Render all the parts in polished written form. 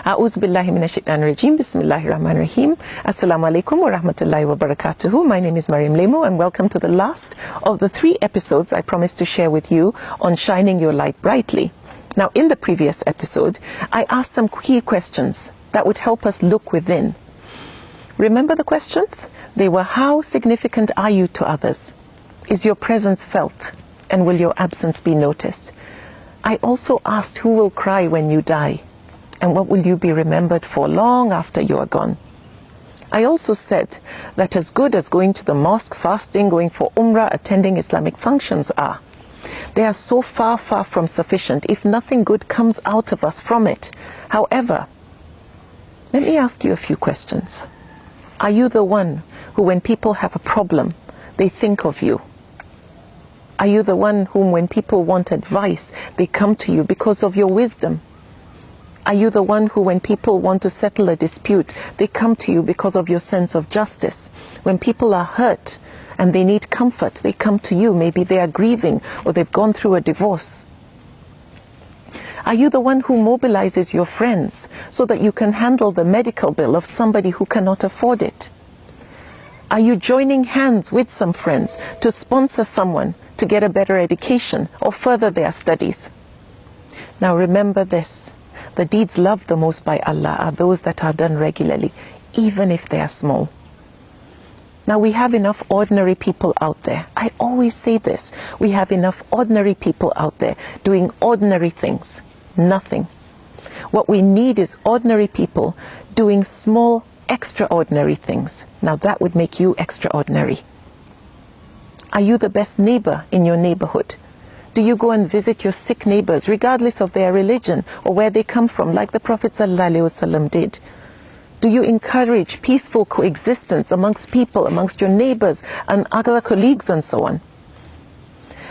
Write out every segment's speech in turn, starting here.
A'udhu billahi minash shaitanir rajim. Bismillahir Rahmanir Rahim. Assalamu alaikum wa rahmatullahi wa barakatuhu. My name is Mariam Lemo and welcome to the last of the 3 episodes I promised to share with you on shining your light brightly. Now, in the previous episode, I asked some key questions that would help us look within. Remember the questions? They were: how significant are you to others? Is your presence felt? And will your absence be noticed? I also asked, who will cry when you die? And what will you be remembered for long after you are gone? I also said that as good as going to the mosque, fasting, going for umrah, attending Islamic functions are, they are so far from sufficient if nothing good comes out of us from it. However, let me ask you a few questions. Are you the one who, when people have a problem, they think of you? Are you the one whom, when people want advice, they come to you because of your wisdom? Are you the one who, when people want to settle a dispute, they come to you because of your sense of justice? When people are hurt and they need comfort, they come to you. Maybe they are grieving or they've gone through a divorce. Are you the one who mobilizes your friends so that you can handle the medical bill of somebody who cannot afford it? Are you joining hands with some friends to sponsor someone to get a better education or further their studies? Now remember this: the deeds loved the most by Allah are those that are done regularly, even if they are small. Now, we have enough ordinary people out there. I always say this: we have enough ordinary people out there doing ordinary things. Nothing. What we need is ordinary people doing small, extraordinary things. Now that would make you extraordinary. Are you the best neighbor in your neighborhood? Do you go and visit your sick neighbors regardless of their religion or where they come from, like the Prophet ﷺ did? Do you encourage peaceful coexistence amongst people, amongst your neighbors and other colleagues and so on?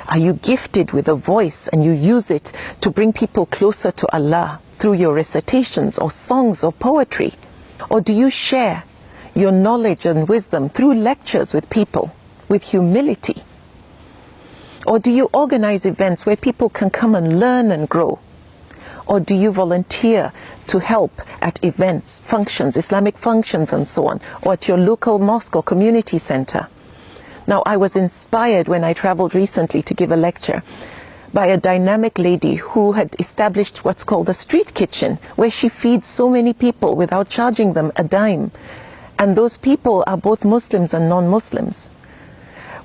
Are you gifted with a voice and you use it to bring people closer to Allah through your recitations or songs or poetry? Or do you share your knowledge and wisdom through lectures with people with humility? Or do you organize events where people can come and learn and grow? Or do you volunteer to help at events, functions, Islamic functions and so on, or at your local mosque or community center? Now, I was inspired when I traveled recently to give a lecture by a dynamic lady who had established what's called a street kitchen, where she feeds so many people without charging them a dime. And those people are both Muslims and non-Muslims.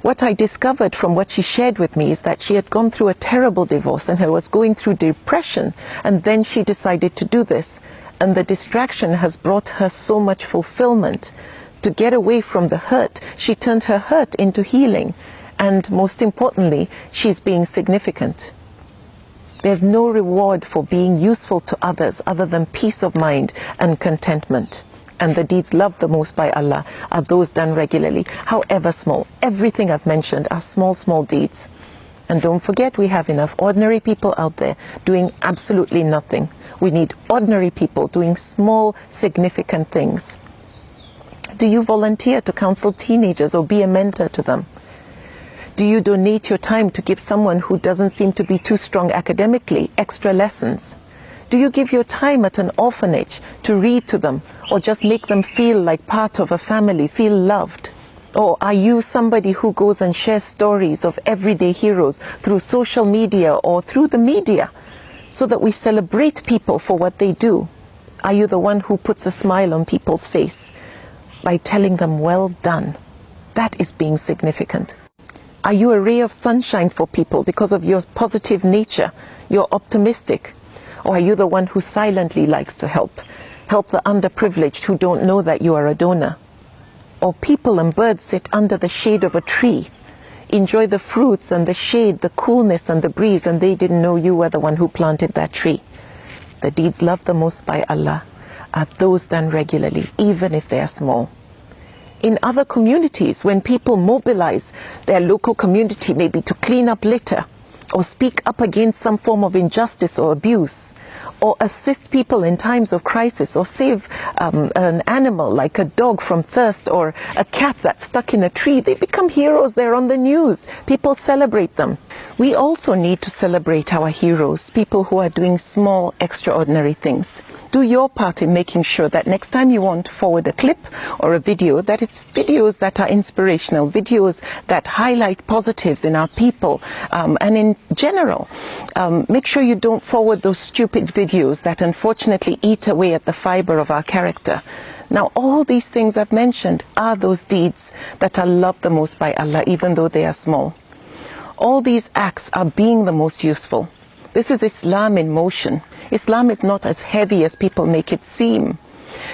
What I discovered from what she shared with me is that she had gone through a terrible divorce and was going through depression, and then she decided to do this. And the distraction has brought her so much fulfillment. To get away from the hurt, she turned her hurt into healing. And most importantly, she's being significant. There's no reward for being useful to others other than peace of mind and contentment. And the deeds loved the most by Allah are those done regularly, however small. Everything I've mentioned are small, small deeds. And don't forget, we have enough ordinary people out there doing absolutely nothing. We need ordinary people doing small, significant things. Do you volunteer to counsel teenagers or be a mentor to them? Do you donate your time to give someone who doesn't seem to be too strong academically extra lessons? Do you give your time at an orphanage to read to them or just make them feel like part of a family, feel loved? Or are you somebody who goes and shares stories of everyday heroes through social media or through the media so that we celebrate people for what they do? Are you the one who puts a smile on people's face by telling them, well done? That is being significant. Are you a ray of sunshine for people because of your positive nature? You're optimistic. Or are you the one who silently likes to help the underprivileged who don't know that you are a donor? Or people and birds sit under the shade of a tree, enjoy the fruits and the shade, the coolness and the breeze, and they didn't know you were the one who planted that tree. The deeds loved the most by Allah are those done regularly, even if they are small. In other communities, when people mobilize their local community maybe to clean up litter, or speak up against some form of injustice or abuse, or assist people in times of crisis, or save an animal like a dog from thirst, or a cat that's stuck in a tree, they become heroes. They're on the news. People celebrate them. We also need to celebrate our heroes, people who are doing small, extraordinary things. Do your part in making sure that next time you want to forward a clip or a video, that it's videos that are inspirational, videos that highlight positives in our people, and in general. Make sure you don't forward those stupid videos that unfortunately eat away at the fiber of our character. Now, all these things I've mentioned are those deeds that are loved the most by Allah, even though they are small. All these acts are being the most useful. This is Islam in motion. Islam is not as heavy as people make it seem.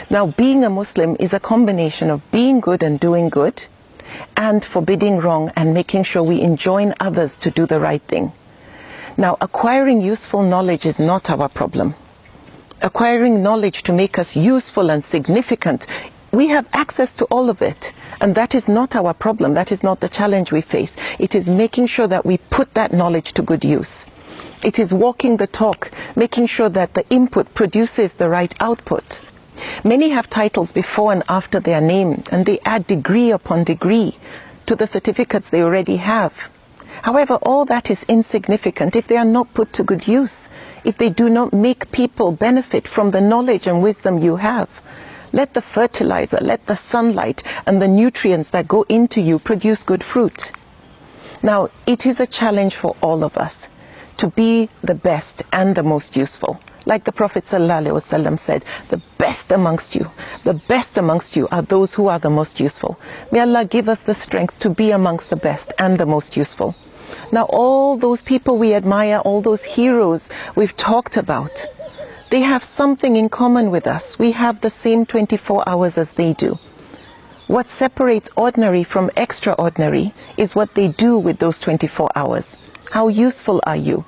Now, being a Muslim is a combination of being good and doing good, and forbidding wrong and making sure we enjoin others to do the right thing. Now, acquiring useful knowledge is not our problem. Acquiring knowledge to make us useful and significant, we have access to all of it, and that is not our problem. That is not the challenge we face. It is making sure that we put that knowledge to good use. It is walking the talk, making sure that the input produces the right output. Many have titles before and after their name, and they add degree upon degree to the certificates they already have. However, all that is insignificant if they are not put to good use, if they do not make people benefit from the knowledge and wisdom you have. Let the fertilizer, let the sunlight and the nutrients that go into you produce good fruit. Now, it is a challenge for all of us to be the best and the most useful. Like the Prophet ﷺ said, the best amongst you are those who are the most useful. May Allah give us the strength to be amongst the best and the most useful. Now, all those people we admire, all those heroes we've talked about, they have something in common with us. We have the same 24 hours as they do. What separates ordinary from extraordinary is what they do with those 24 hours. How useful are you?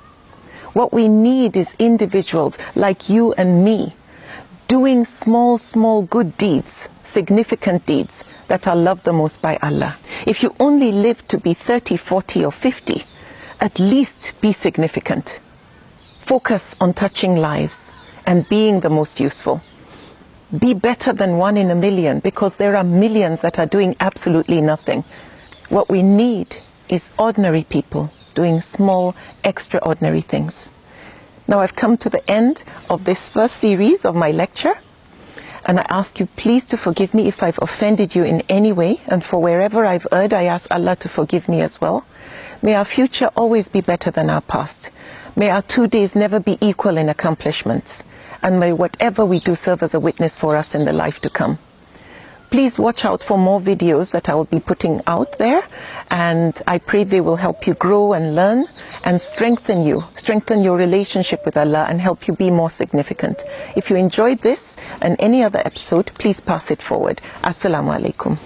What we need is individuals like you and me doing small good deeds, significant deeds that are loved the most by Allah. If you only live to be 30, 40 or 50, at least be significant. Focus on touching lives and being the most useful. Be better than 1 in a million, because there are millions that are doing absolutely nothing. What we need is ordinary people doing small, extraordinary things. Now, I've come to the end of this first series of my lecture, and I ask you please to forgive me if I've offended you in any way, and for wherever I've erred, I ask Allah to forgive me as well. May our future always be better than our past. May our 2 days never be equal in accomplishments, and may whatever we do serve as a witness for us in the life to come. Please watch out for more videos that I will be putting out there, and I pray they will help you grow and learn and strengthen your relationship with Allah, and help you be more significant. If you enjoyed this and any other episode, please pass it forward. Assalamu alaikum.